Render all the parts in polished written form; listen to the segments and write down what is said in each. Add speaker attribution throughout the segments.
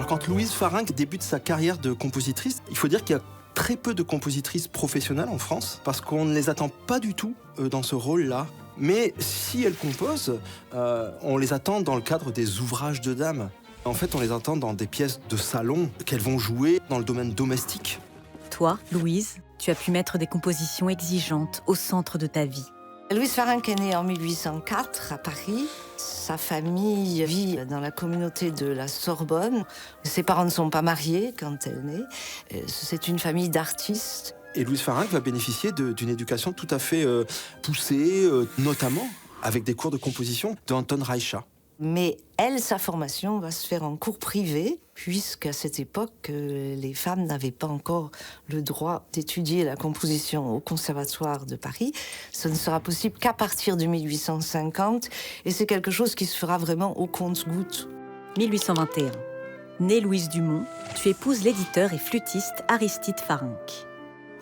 Speaker 1: Alors quand Louise Farinck débute sa carrière de compositrice, il faut dire qu'il y a très peu de compositrices professionnelles en France, parce qu'on ne les attend pas du tout dans ce rôle-là. Mais si elles composent, on les attend dans le cadre des ouvrages de dames. En fait, on les attend dans des pièces de salon qu'elles vont jouer dans le domaine domestique.
Speaker 2: Toi, Louise, tu as pu mettre des compositions exigeantes au centre de ta vie.
Speaker 3: Louise Farinck est née en 1804 à Paris. Sa famille vit dans la communauté de la Sorbonne. Ses parents ne sont pas mariés quand elle naît. C'est une famille d'artistes.
Speaker 1: Et Louise Farinck va bénéficier d'une éducation tout à fait poussée, notamment avec des cours de composition d'Anton Reicha.
Speaker 3: Mais elle, sa formation va se faire en cours privé, puisqu'à cette époque, les femmes n'avaient pas encore le droit d'étudier la composition au Conservatoire de Paris. Ce ne sera possible qu'à partir de 1850, et c'est quelque chose qui se fera vraiment au compte-gouttes.
Speaker 2: 1821. Née Louise Dumont, tu épouses l'éditeur et flûtiste Aristide Farinck.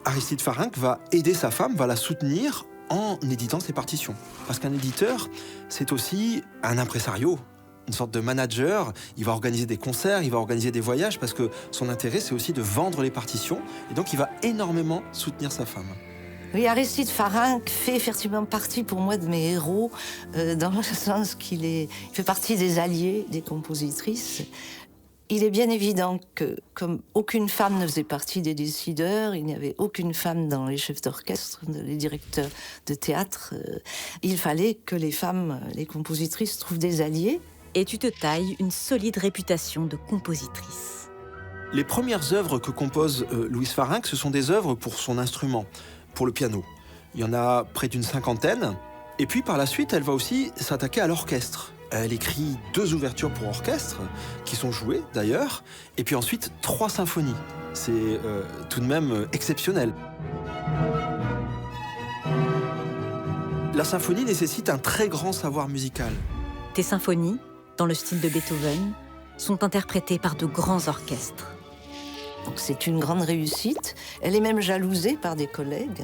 Speaker 1: Aristide Farinck va aider sa femme, va la soutenir en éditant ses partitions. Parce qu'un éditeur, c'est aussi un impresario, une sorte de manager. Il va organiser des concerts, il va organiser des voyages, parce que son intérêt, c'est aussi de vendre les partitions. Et donc, il va énormément soutenir sa femme.
Speaker 3: Oui, Aristide Farinck fait effectivement partie pour moi de mes héros, dans le sens qu'il fait partie des alliés des compositrices. Il est bien évident que, comme aucune femme ne faisait partie des décideurs, il n'y avait aucune femme dans les chefs d'orchestre, les directeurs de théâtre, il fallait que les femmes, les compositrices, trouvent des alliés.
Speaker 2: Et tu te tailles une solide réputation de compositrice.
Speaker 1: Les premières œuvres que compose Louise Farinck, ce sont des œuvres pour son instrument, pour le piano. Il y en a près d'une 50aine. Et puis par la suite, elle va aussi s'attaquer à l'orchestre. Elle écrit 2 ouvertures pour orchestre, qui sont jouées d'ailleurs, et puis ensuite 3 symphonies. C'est tout de même exceptionnel. La symphonie nécessite un très grand savoir musical.
Speaker 2: Tes symphonies, dans le style de Beethoven, sont interprétées par de grands orchestres.
Speaker 3: Donc c'est une grande réussite. Elle est même jalousée par des collègues.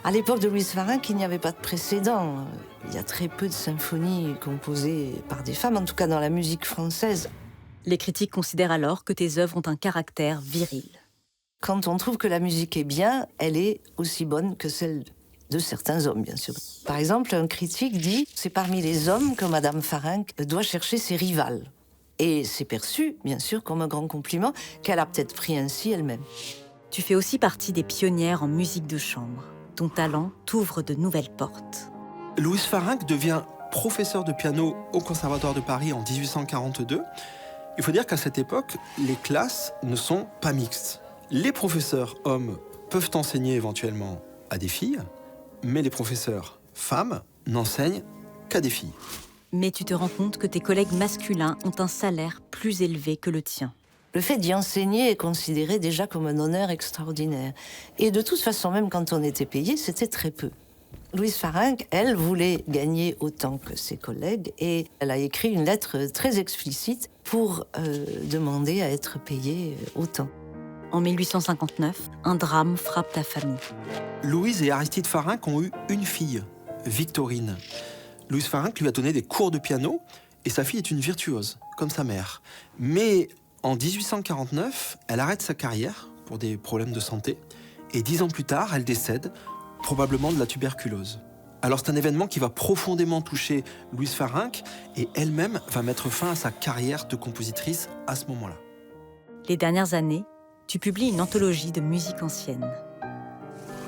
Speaker 3: À l'époque de Louise Farinck, il n'y avait pas de précédent. Il y a très peu de symphonies composées par des femmes, en tout cas dans la musique française.
Speaker 2: Les critiques considèrent alors que tes œuvres ont un caractère viril.
Speaker 3: Quand on trouve que la musique est bien, elle est aussi bonne que celle de certains hommes, bien sûr. Par exemple, un critique dit « C'est parmi les hommes que Madame Farinck doit chercher ses rivales ». Et c'est perçu, bien sûr, comme un grand compliment qu'elle a peut-être pris ainsi elle-même.
Speaker 2: Tu fais aussi partie des pionnières en musique de chambre. Ton talent t'ouvre de nouvelles portes.
Speaker 1: Louise Farinck devient professeure de piano au Conservatoire de Paris en 1842. Il faut dire qu'à cette époque, les classes ne sont pas mixtes. Les professeurs hommes peuvent enseigner éventuellement à des filles, mais les professeurs femmes n'enseignent qu'à des filles.
Speaker 2: Mais tu te rends compte que tes collègues masculins ont un salaire plus élevé que le tien.
Speaker 3: Le fait d'y enseigner est considéré déjà comme un honneur extraordinaire. Et de toute façon, même quand on était payé, c'était très peu. Louise Farinck, elle, voulait gagner autant que ses collègues et elle a écrit une lettre très explicite pour demander à être payée autant.
Speaker 2: En 1859, un drame frappe ta famille.
Speaker 1: Louise et Aristide Farinck ont eu une fille, Victorine. Louise Farinck lui a donné des cours de piano et sa fille est une virtuose, comme sa mère. Mais en 1849, elle arrête sa carrière pour des problèmes de santé et 10 ans plus tard, elle décède, probablement de la tuberculose. Alors c'est un événement qui va profondément toucher Louise Farinck et elle-même va mettre fin à sa carrière de compositrice à ce moment-là.
Speaker 2: Les dernières années, tu publies une anthologie de musique ancienne.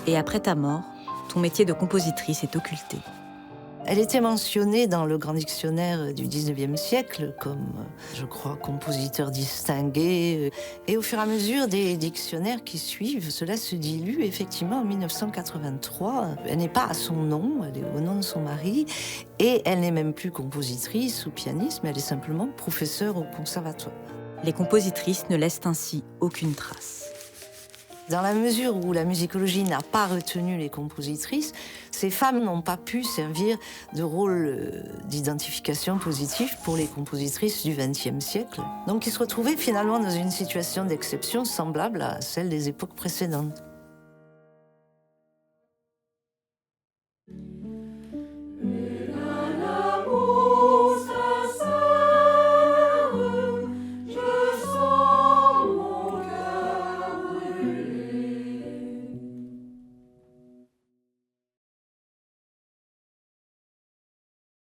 Speaker 2: Et après ta mort, ton métier de compositrice est occulté.
Speaker 3: Elle était mentionnée dans le grand dictionnaire du 19e siècle comme, je crois, compositeur distingué. Et au fur et à mesure des dictionnaires qui suivent, cela se dilue. Effectivement, en 1983, elle n'est pas à son nom, elle est au nom de son mari. Et elle n'est même plus compositrice ou pianiste, mais elle est simplement professeure au conservatoire.
Speaker 2: Les compositrices ne laissent ainsi aucune trace.
Speaker 3: Dans la mesure où la musicologie n'a pas retenu les compositrices, ces femmes n'ont pas pu servir de rôle d'identification positif pour les compositrices du XXe siècle. Donc ils se retrouvaient finalement dans une situation d'exception semblable à celle des époques précédentes.